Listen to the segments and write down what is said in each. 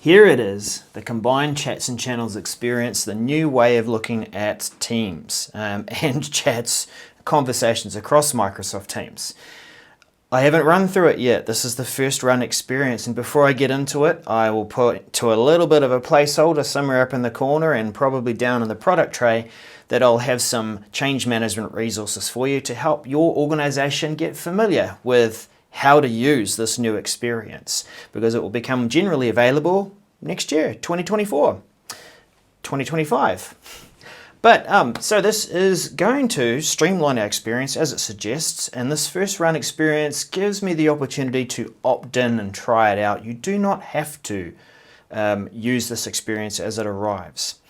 Here it is, the combined chats and channels experience, the new way of looking at Teams and chats, conversations across Microsoft Teams. I haven't run through it yet. This is the first run experience, and before I get into it, I will put to a little bit of a placeholder somewhere up in the corner and probably down in the product tray that I'll have some change management resources for you to help your organization get familiar with how to use this new experience, because it will become generally available next year, 2024, 2025. But so this is going to streamline our experience as it suggests, and this first run experience gives me the opportunity to opt in and try it out. You do not have to use this experience as it arrives.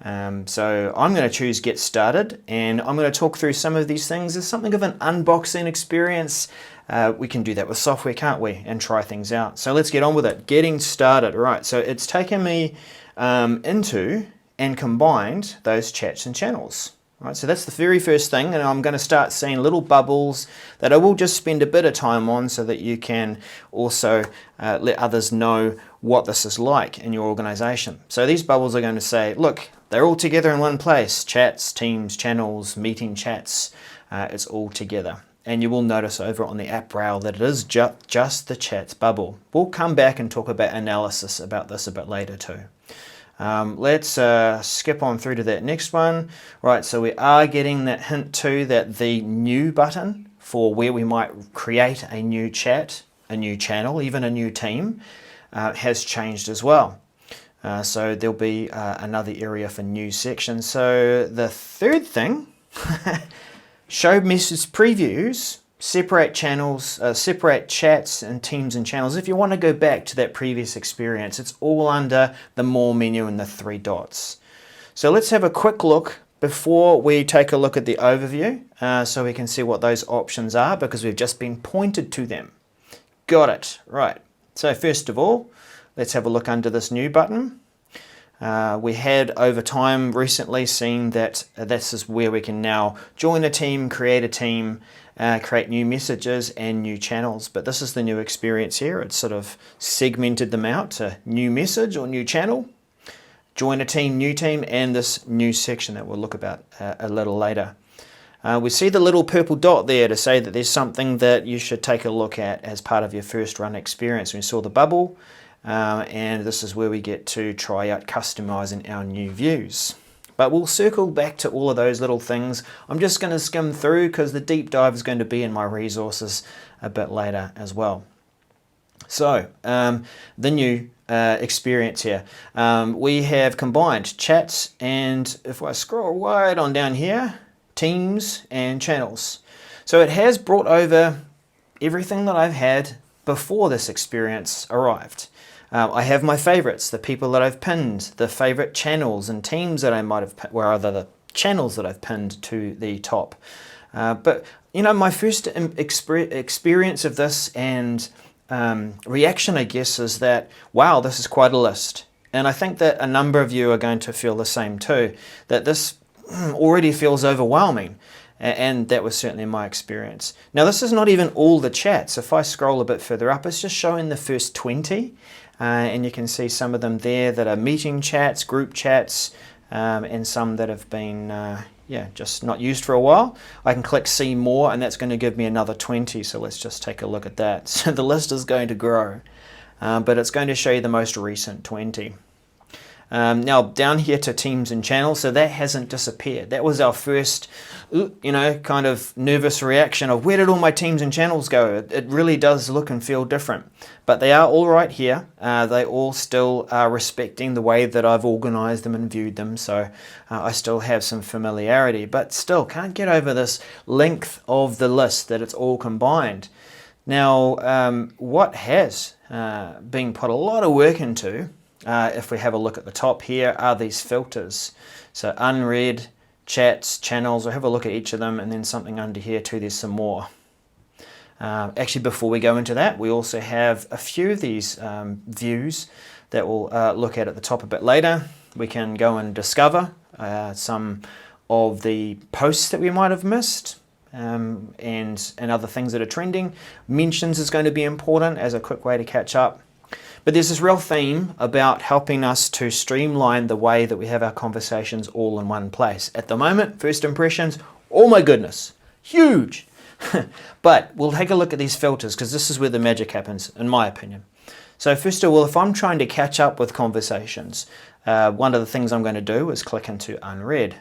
So I'm going to choose Get Started, and I'm going to talk through some of these things as something of an unboxing experience. We can do that with software, can't we, and try things out. So let's get on with it. Getting started. Right, so it's taken me into and combined those chats and channels. Right, so that's the very first thing, and I'm going to start seeing little bubbles that I will just spend a bit of time on so that you can also let others know what this is like in your organization. So these bubbles are going to say, look, they're all together in one place. Chats, Teams, channels, meeting chats, it's all together. And you will notice over on the app rail that it is just the chats bubble. We'll come back and talk about analysis about this a bit later too. Let's skip on through to that next one. Right, so we are getting that hint too that the new button for where we might create a new chat, a new channel, even a new team, has changed as well. So there'll be another area for new sections. So the third thing, show message previews, separate channels, separate chats and teams and channels. If you want to go back to that previous experience, it's all under the More menu and the three dots. So let's have a quick look before we take a look at the overview so we can see what those options are, because we've just been pointed to them. Got it. Right. So first of all, let's have a look under this new button. We had over time recently seen that this is where we can now join a team, create a team, create new messages and new channels. But this is the new experience here. It's sort of segmented them out to new message or new channel, join a team, new team, and this new section that we'll look about a little later. We see the little purple dot there to say that there's something that you should take a look at as part of your first run experience. We saw the bubble. And this is where we get to try out customizing our new views. But we'll circle back to all of those little things. I'm just going to skim through because the deep dive is going to be in my resources a bit later as well. So the new experience here. We have combined chats, and if I scroll right on down here, teams and channels. So it has brought over everything that I've had before this experience arrived. I have my favorites, the people that I've pinned, the favorite channels and teams that I might have, the channels that I've pinned to the top. But you know, my first experience of this and reaction, I guess, is that, wow, this is quite a list. And I think that a number of you are going to feel the same too, that this already feels overwhelming. And that was certainly my experience. Now, this is not even all the chats. If I scroll a bit further up, it's just showing the first 20. And you can see some of them there that are meeting chats, group chats, and some that have been just not used for a while. I can click See More, and that's going to give me another 20. So let's just take a look at that. So the list is going to grow, but it's going to show you the most recent 20. Now down here to teams and channels, so that hasn't disappeared. That was our first, kind of nervous reaction of where did all my teams and channels go? It really does look and feel different, but they are all right here. They all still are respecting the way that I've organized them and viewed them, so I still have some familiarity, but still can't get over this length of the list that it's all combined. Now, what has been put a lot of work into, if we have a look at the top here, are these filters. So unread, chats, channels, we'll have a look at each of them, and then something under here too, there's some more. Actually, before we go into that, we also have a few of these views that we'll look at the top a bit later. We can go and discover some of the posts that we might have missed, and other things that are trending. Mentions is going to be important as a quick way to catch up. But there's this real theme about helping us to streamline the way that we have our conversations all in one place. At the moment, first impressions, oh my goodness, huge. But we'll take a look at these filters because this is where the magic happens, in my opinion. So first of all, if I'm trying to catch up with conversations, one of the things I'm going to do is click into unread.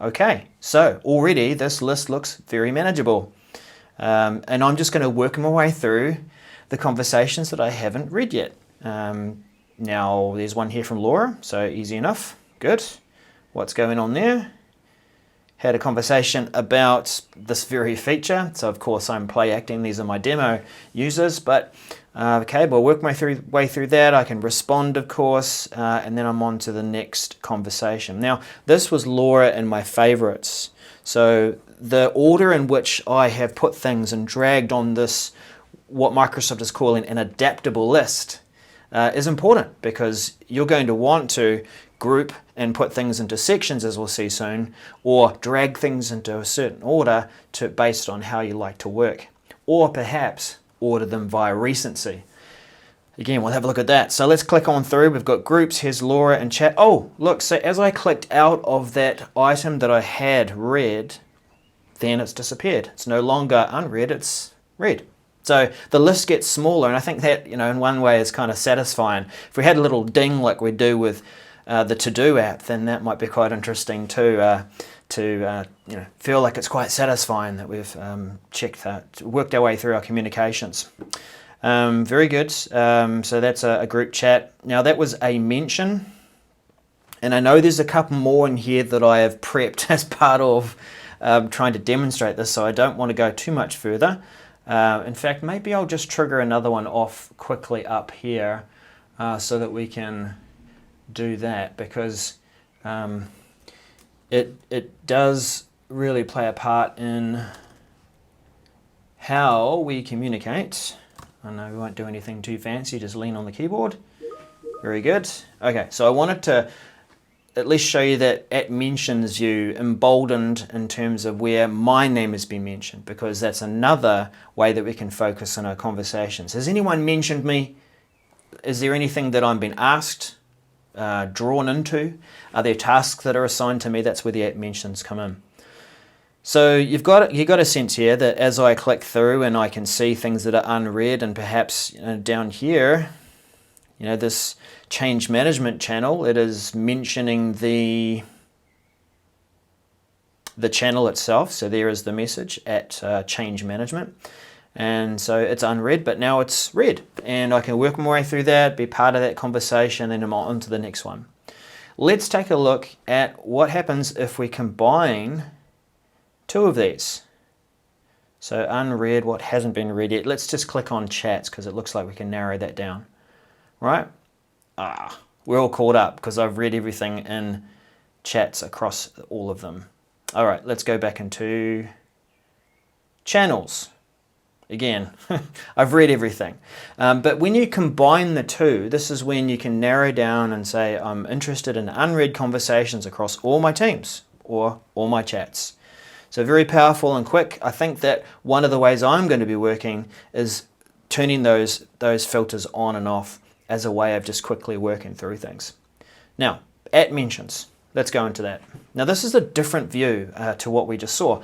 Okay, so already this list looks very manageable. And I'm just going to work my way through the conversations that I haven't read yet. Now there's one here from Laura, so easy enough. Good. What's going on there? Had a conversation about this very feature. So of course I'm play acting. These are my demo users, but okay, we'll work my way through that. I can respond, of course, and then I'm on to the next conversation. Now this was Laura in my favorites. So the order in which I have put things and dragged on this, what Microsoft is calling an adaptable list, is important because you're going to want to group and put things into sections, as we'll see soon, or drag things into a certain order based on how you like to work, or perhaps order them via recency. Again, we'll have a look at that. So let's click on through. We've got groups. Here's Laura and chat. Oh, look, so as I clicked out of that item that I had read, then it's disappeared. It's no longer unread, it's read. So the list gets smaller, and I think that, in one way is kind of satisfying. If we had a little ding like we do with the To-Do app, then that might be quite interesting too, to feel like it's quite satisfying that we've worked our way through our communications. Very good. So that's a group chat. Now that was a mention, and I know there's a couple more in here that I have prepped as part of trying to demonstrate this, so I don't want to go too much further. In fact, maybe I'll just trigger another one off quickly up here so that we can do that, because it does really play a part in how we communicate. I know we won't do anything too fancy, just lean on the keyboard. Very good. Okay, so I wanted to at least show you that at mentions you emboldened in terms of where my name has been mentioned, because that's another way that we can focus on our conversations. Has anyone mentioned me? Is there anything that I'm being asked, drawn into? Are there tasks that are assigned to me? That's where the at mentions come in. So you've got a sense here that as I click through and I can see things that are unread, and perhaps down here, this change management channel, it is mentioning the channel itself. So there is the message at change management. And so it's unread, but now it's read. And I can work my way through that, be part of that conversation, and I'm on to the next one. Let's take a look at what happens if we combine two of these. So unread, what hasn't been read yet. Let's just click on chats because it looks like we can narrow that down. Right? We're all caught up because I've read everything in chats across all of them. All right, let's go back into channels. Again, I've read everything. But when you combine the two, this is when you can narrow down and say, I'm interested in unread conversations across all my teams or all my chats. So very powerful and quick. I think that one of the ways I'm going to be working is turning those filters on and off as a way of just quickly working through things. Now, at mentions. Let's go into that. Now this is a different view to what we just saw.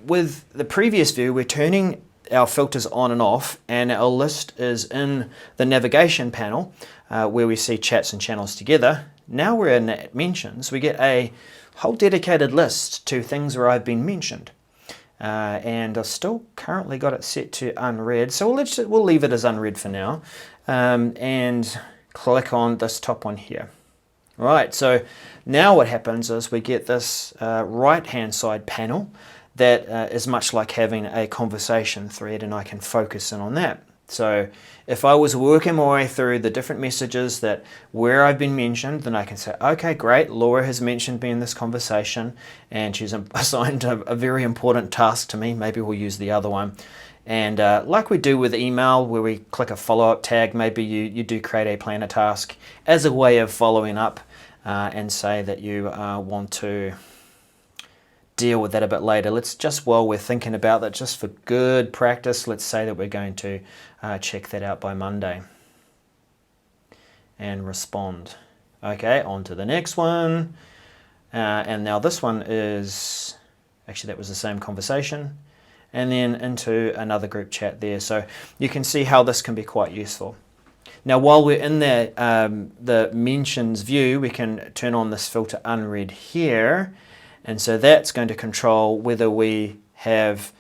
With the previous view, we're turning our filters on and off, and our list is in the navigation panel where we see chats and channels together. Now we're in at mentions. We get a whole dedicated list to things where I've been mentioned. And I've still currently got it set to unread, so we'll leave it as unread for now, and click on this top one here. Right, so now what happens is we get this right hand side panel that is much like having a conversation thread, and I can focus in on that. So if I was working my way through the different messages that where I've been mentioned, then I can say, okay, great, Laura has mentioned me in this conversation and she's assigned a very important task to me. Maybe we'll use the other one. And like we do with email, where we click a follow-up tag, maybe you do create a planner task as a way of following up and say that you want to deal with that a bit later. Let's just, while we're thinking about that, just for good practice, let's say that we're going to check that out by Monday. and respond. Okay, on to the next one. And now this one is, actually that was the same conversation, and then into another group chat there. So you can see how this can be quite useful. Now while we're in there, the mentions view, we can turn on this filter unread here, and so that's going to control whether we have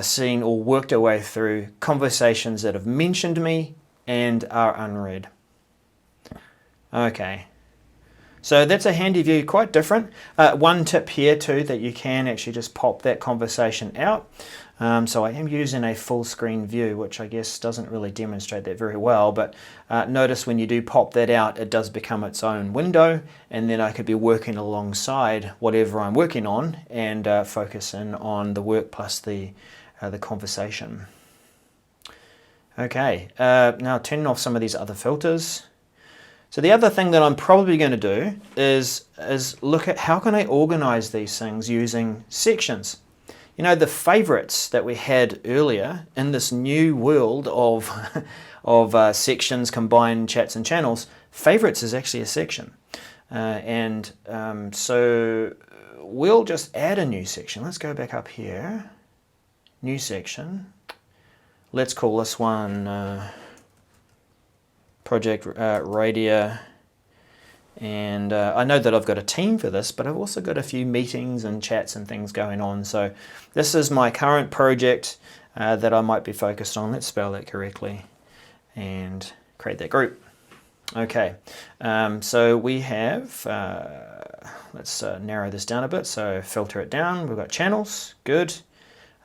seen or worked our way through conversations that have mentioned me and are unread. Okay, so that's a handy view, quite different. One tip here too, that you can actually just pop that conversation out. So I am using a full screen view, which I guess doesn't really demonstrate that very well, but notice when you do pop that out, it does become its own window, and then I could be working alongside whatever I'm working on and focusing on the work plus the conversation. Okay, now turning off some of these other filters. So the other thing that I'm probably going to do is look at how can I organize these things using sections. You know, the favorites that we had earlier in this new world of sections, combined chats and channels, favorites is actually a section. So we'll just add a new section. Let's go back up here. New section. Let's call this one Project Radio. And I know that I've got a team for this, but I've also got a few meetings and chats and things going on. So this is my current project that I might be focused on. Let's spell that correctly and create that group. Okay, so we have, let's narrow this down a bit. So filter it down. We've got channels, good.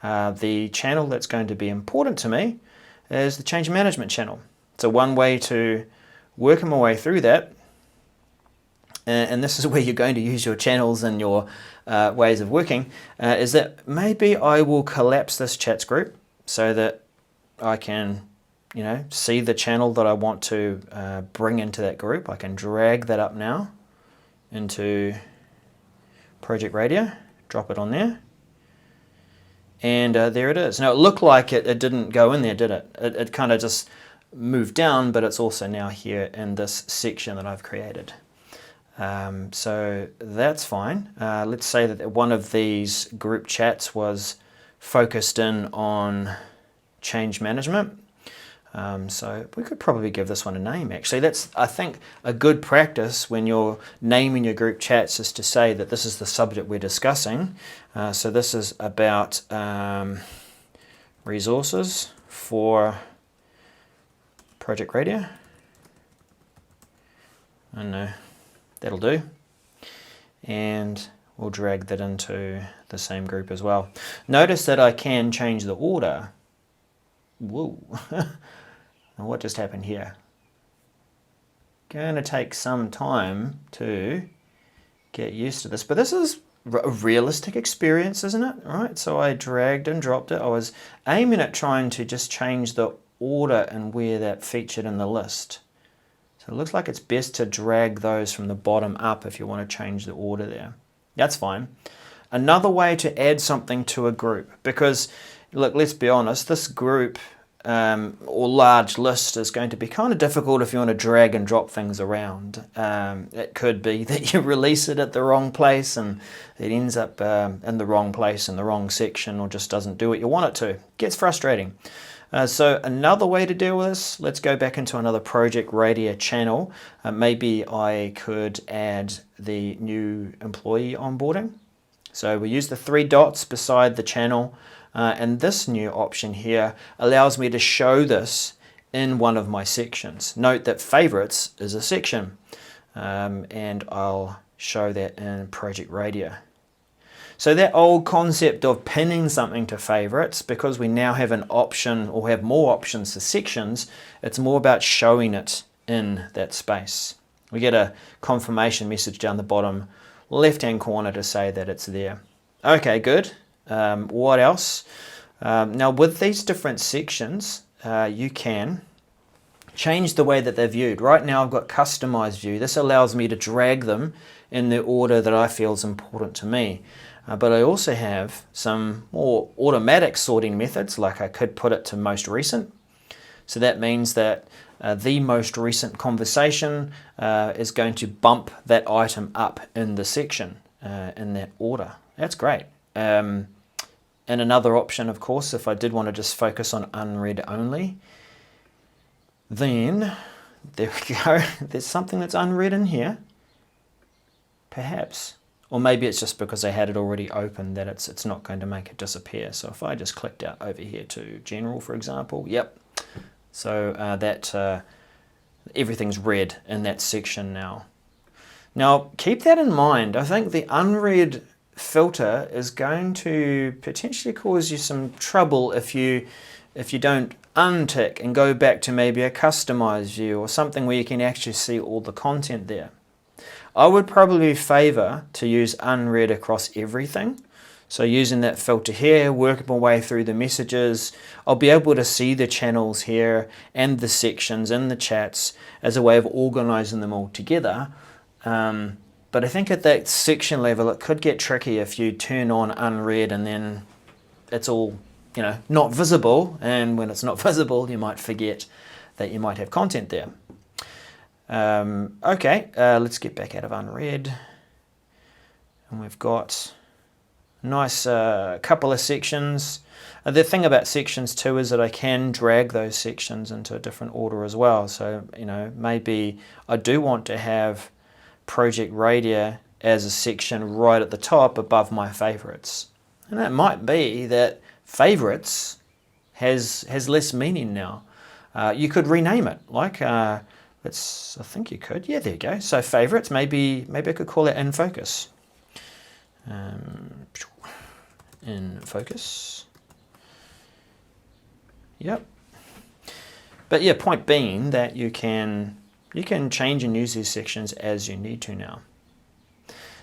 The channel that's going to be important to me is the change management channel. So one way to work my way through that, and this is where you're going to use your channels and your ways of working, is that maybe I will collapse this chats group so that I can, you know, see the channel that I want to bring into that group. I can drag that up now into Project Radio, drop it on there, and there it is. Now it looked like it didn't go in there, did it? It kind of just moved down, but it's also now here in this section that I've created. So that's fine. Let's say that one of these group chats was focused in on change management. So we could probably give this one a name actually. That's, I think, a good practice when you're naming your group chats is to say that this is the subject we're discussing. So this is about resources for Project Radio. I know. That'll do, and we'll drag that into the same group as well. Notice that I can change the order. Whoa, what just happened here? Going to take some time to get used to this, but this is a realistic experience, isn't it? All right, so I dragged and dropped it. I was aiming at trying to just change the order and where that featured in the list. So it looks like it's best to drag those from the bottom up if you want to change the order there. That's fine. Another way to add something to a group, because look, let's be honest, this group or large list is going to be kind of difficult if you want to drag and drop things around. It could be that you release it at the wrong place and it ends up in the wrong place in the wrong section, or just doesn't do what you want it to. It gets frustrating. So another way to deal with this, let's go back into another Project Radio channel. Maybe I could add the new employee onboarding. So we use the 3 dots beside the channel, and this new option here allows me to show this in one of my sections. Note that favorites is a section, and I'll show that in Project Radio. So that old concept of pinning something to favorites, because we now have an option or have more options for sections, it's more about showing it in that space. We get a confirmation message down the bottom left-hand corner to say that it's there. Okay, good. What else? Now with these different sections, you can change the way that they're viewed. Right now I've got customized view. This allows me to drag them in the order that I feel is important to me. But I also have some more automatic sorting methods, like I could put it to most recent. So that means that the most recent conversation is going to bump that item up in the section in that order. That's great. And another option, of course, if I did want to just focus on unread only, then there we go. There's something that's unread in here, perhaps. Or maybe it's just because I had it already open that it's not going to make it disappear. So if I just clicked out over here to general, for example, yep. So everything's red in that section now. Now keep that in mind. I think the unread filter is going to potentially cause you some trouble if you don't untick and go back to maybe a customized view or something where you can actually see all the content there. I would probably favor to use unread across everything. So using that filter here, working my way through the messages, I'll be able to see the channels here and the sections and the chats as a way of organizing them all together. But I think at that section level, it could get tricky if you turn on unread and then it's all, not visible. And when it's not visible, you might forget that you might have content there. Okay, let's get back out of unread. And we've got a nice couple of sections. The thing about sections too is that I can drag those sections into a different order as well. So, maybe I do want to have Project Radio as a section right at the top above my favorites. And it might be that favorites has less meaning now. You could rename it, like I think you could. Yeah, there you go. So favorites, maybe I could call it in focus. In focus. Yep. But yeah, point being that you can change and use these sections as you need to now.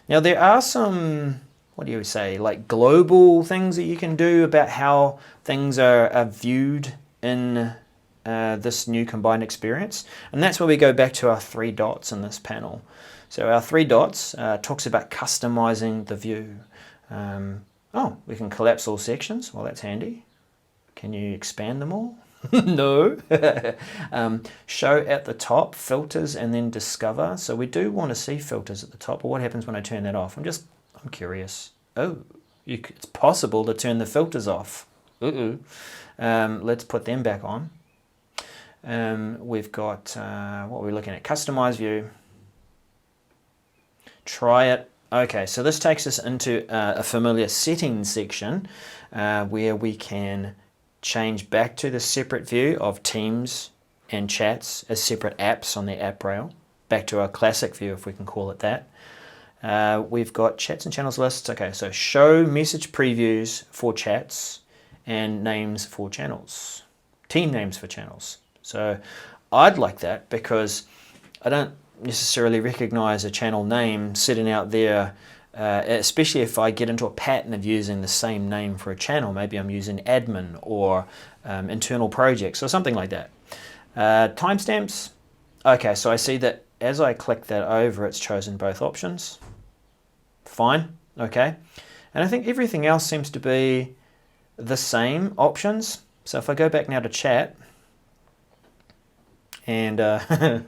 Now there are some, what do you say, like global things that you can do about how things are viewed in this new combined experience. And that's where we go back to our 3 dots in this panel. So our 3 dots talks about customizing the view. We can collapse all sections. Well, that's handy. Can you expand them all? No. Show at the top, filters, and then discover. So we do want to see filters at the top. But what happens when I turn that off? I'm curious. Oh, it's possible to turn the filters off. Let's put them back on. We've got, what we're looking at, customize view. Try it. Okay, so this takes us into a familiar settings section where we can change back to the separate view of Teams and chats as separate apps on the app rail. Back to our classic view, if we can call it that. We've got chats and channels lists. Okay, so show message previews for chats and names for channels. Team names for channels. So I'd like that because I don't necessarily recognize a channel name sitting out there, especially if I get into a pattern of using the same name for a channel. Maybe I'm using admin or internal projects or something like that. Timestamps. Okay, so I see that as I click that over, it's chosen both options. Fine, okay. And I think everything else seems to be the same options. So if I go back now to chat, and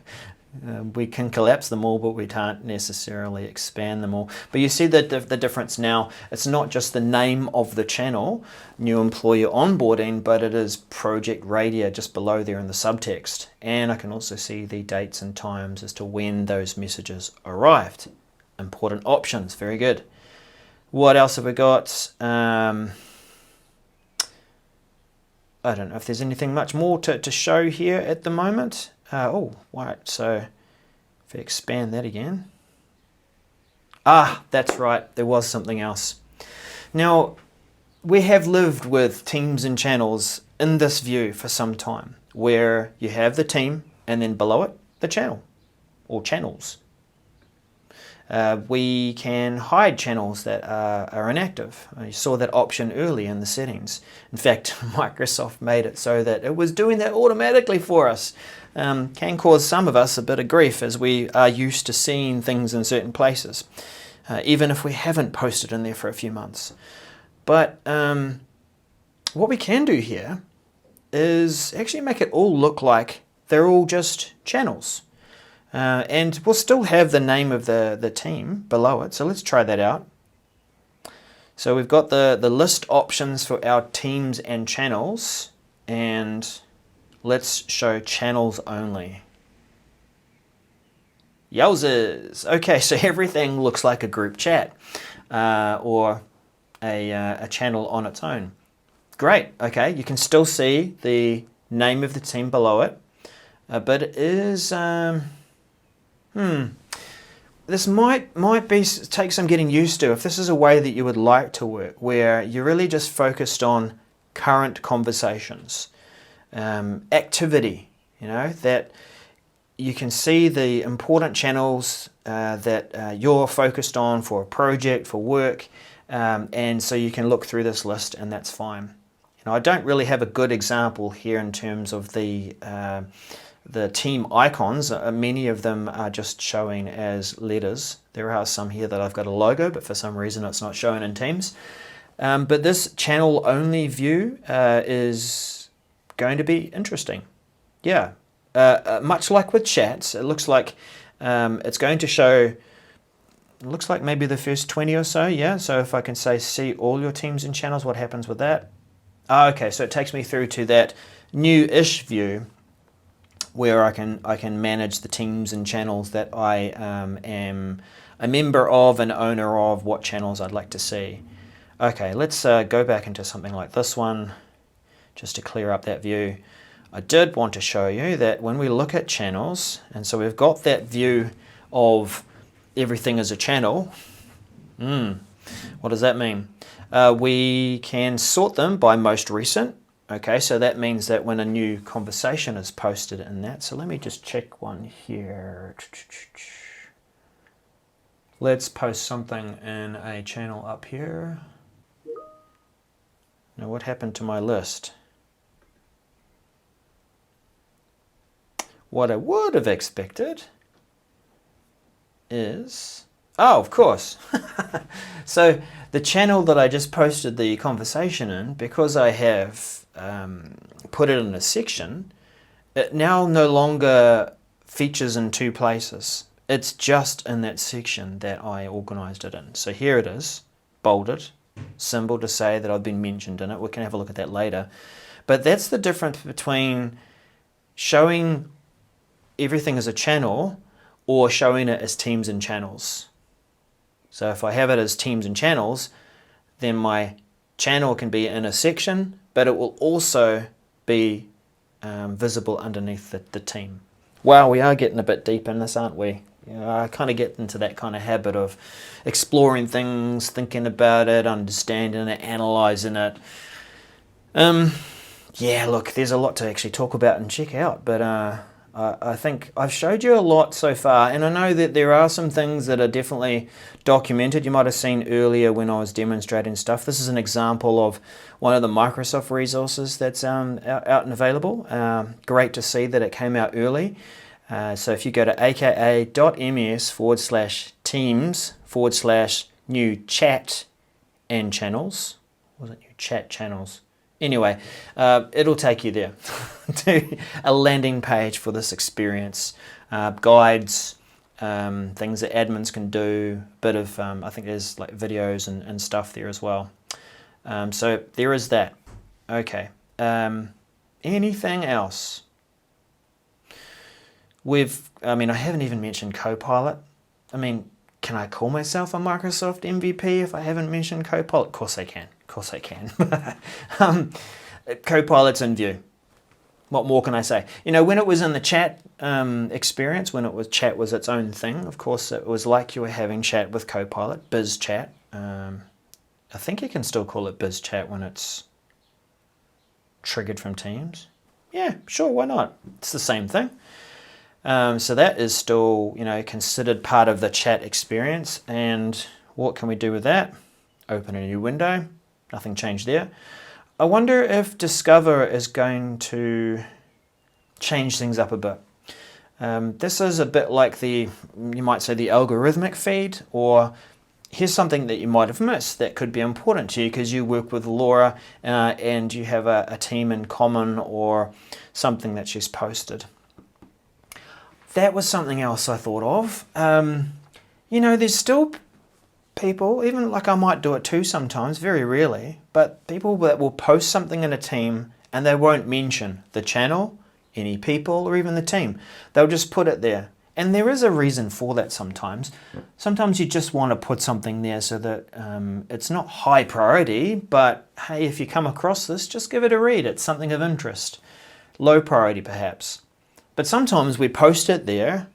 we can collapse them all, but we can't necessarily expand them all. But you see that the difference now, it's not just the name of the channel, new employee onboarding, but it is Project Radio just below there in the subtext. And I can also see the dates and times as to when those messages arrived. Important options, very good. What else have we got? I don't know if there's anything much more to show here at the moment. Right, so if we expand that again. That's right, there was something else. Now, we have lived with teams and channels in this view for some time, where you have the team and then below it, the channel or channels. We can hide channels that are inactive. You saw that option early in the settings. In fact, Microsoft made it so that it was doing that automatically for us. Can cause some of us a bit of grief as we are used to seeing things in certain places, even if we haven't posted in there for a few months. But what we can do here is actually make it all look like they're all just channels. And we'll still have the name of the team below it. So let's try that out. So we've got the list options for our teams and channels, and let's show channels only. Yowzers! Okay, so everything looks like a group chat or a channel on its own. Great, okay, you can still see the name of the team below it, but it is, this might take some getting used to if this is a way that you would like to work, where you're really just focused on current conversations, activity, that you can see the important channels that you're focused on for a project, for work, and so you can look through this list and that's fine. I don't really have a good example here in terms of the team icons. Many of them are just showing as letters. There are some here that I've got a logo, but for some reason it's not showing in Teams. But this channel only view is going to be interesting. Yeah, much like with chats, it looks like it's going to show, it looks like maybe the first 20 or so, yeah. So if I can say see all your teams and channels, what happens with that? Okay, so it takes me through to that new-ish view where I can manage the teams and channels that I am a member of and owner of, what channels I'd like to see. Okay, let's go back into something like this one just to clear up that view. I did want to show you that when we look at channels, and so we've got that view of everything as a channel. What does that mean? We can sort them by most recent. Okay, so that means that when a new conversation is posted in that, so let me just check one here. Let's post something in a channel up here. Now what happened to my list? What I would have expected is, oh, of course. So the channel that I just posted the conversation in, because I have put it in a section, it now no longer features in two places. It's just in that section that I organized it in. So here it is, bolded, symbol to say that I've been mentioned in it. We can have a look at that later. But that's the difference between showing everything as a channel or showing it as teams and channels. So if I have it as teams and channels, then my channel can be in a section, but it will also be visible underneath the team. Wow, we are getting a bit deep in this, aren't we? I kind of get into that kind of habit of exploring things, thinking about it, understanding it, analyzing it. Yeah, look, there's a lot to actually talk about and check out, but I think I've showed you a lot so far, and I know that there are some things that are definitely documented. You might have seen earlier when I was demonstrating stuff. This is an example of one of the Microsoft resources that's out and available. Great to see that it came out early. So if you go to aka.ms/teams/new chat and channels, was it new chat channels? Anyway, it'll take you there to a landing page for this experience. Guides, things that admins can do, a bit of, I think there's like videos and stuff there as well. So there is that. Okay. Anything else? I haven't even mentioned Copilot. I mean, can I call myself a Microsoft MVP if I haven't mentioned Copilot? Of course I can. Of course I can. Copilot's in view. What more can I say? When it was in the chat experience, chat was its own thing, of course it was like you were having chat with Copilot, biz chat. I think you can still call it biz chat when it's triggered from Teams. Yeah, sure, why not? It's the same thing. So that is still, considered part of the chat experience. And what can we do with that? Open a new window. Nothing changed there. I wonder if Discover is going to change things up a bit. This is a bit like you might say the algorithmic feed, or here's something that you might have missed that could be important to you because you work with Laura and you have a team in common or something that she's posted. that was something else I thought of. You know, there's still people, even like I might do it too sometimes, very rarely, but people that will post something in a team and they won't mention the channel, any people, or even the team. They'll just put it there. And there is a reason for that sometimes. Sometimes you just want to put something there so that it's not high priority, but hey, if you come across this, just give it a read. It's something of interest. Low priority perhaps. But sometimes we post it there,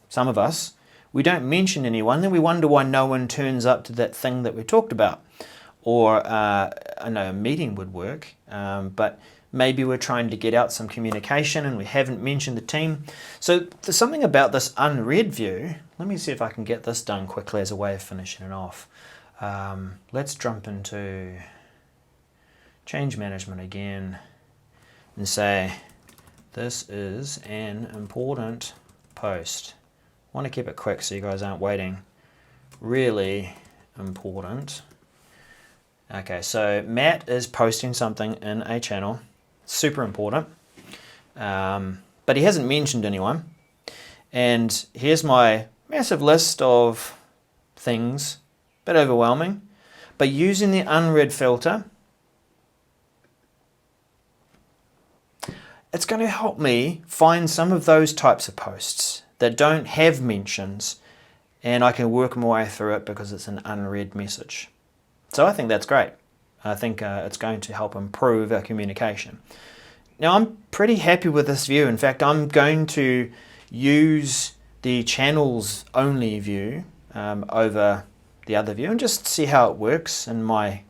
some of us, we don't mention anyone, then we wonder why no one turns up to that thing that we talked about. Or I know a meeting would work, but maybe we're trying to get out some communication and we haven't mentioned the team. So there's something about this unread view. Let me see if I can get this done quickly as a way of finishing it off. Let's jump into change management again and say, this is an important post. I want to keep it quick so you guys aren't waiting. Really important. Okay, so Matt is posting something in a channel. Super important. But he hasn't mentioned anyone. And here's my massive list of things. Bit overwhelming. But using the unread filter, it's going to help me find some of those types of posts that don't have mentions, and I can work my way through it because it's an unread message. So I think that's great. I think it's going to help improve our communication. Now I'm pretty happy with this view. In fact, I'm going to use the channels only view over the other view and just see how it works in my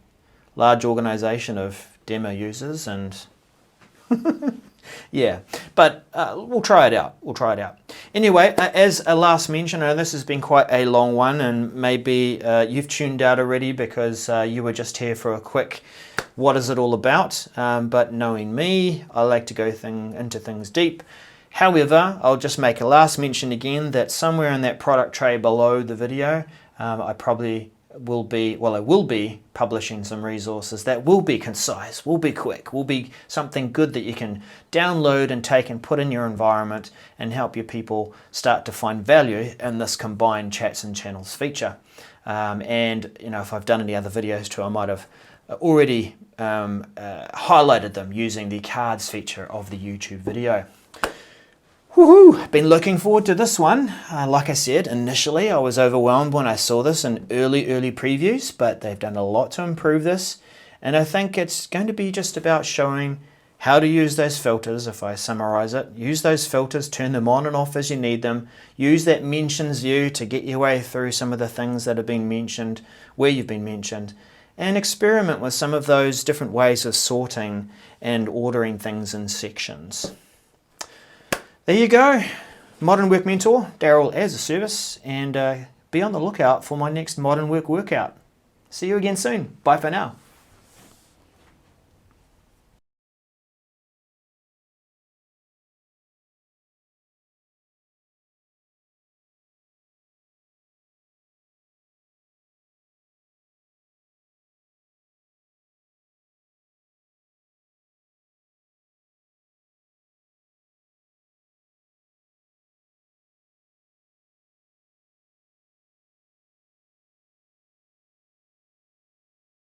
large organization of demo users. And yeah, but we'll try it out. We'll try it out. Anyway, as a last mention, I know this has been quite a long one, and maybe you've tuned out already because you were just here for a quick what is it all about, but knowing me, I like to go into things deep. However, I'll just make a last mention again that somewhere in that product tray below the video, I probably will be, well, I will be publishing some resources that will be concise, will be quick, will be something good that you can download and take and put in your environment and help your people start to find value in this combined chats and channels feature. And you know, if I've done any other videos too, I might have already highlighted them using the cards feature of the YouTube video. Woohoo! Been looking forward to this one. Like I said, initially I was overwhelmed when I saw this in early previews, but they've done a lot to improve this. And I think it's going to be just about showing how to use those filters, if I summarize it. Use those filters, turn them on and off as you need them. Use that mentions view to get your way through some of the things that have been mentioned, where you've been mentioned. And experiment with some of those different ways of sorting and ordering things in sections. There you go, Modern Work Mentor, Daryl as a service, and be on the lookout for my next Modern Work workout. See you again soon. Bye for now.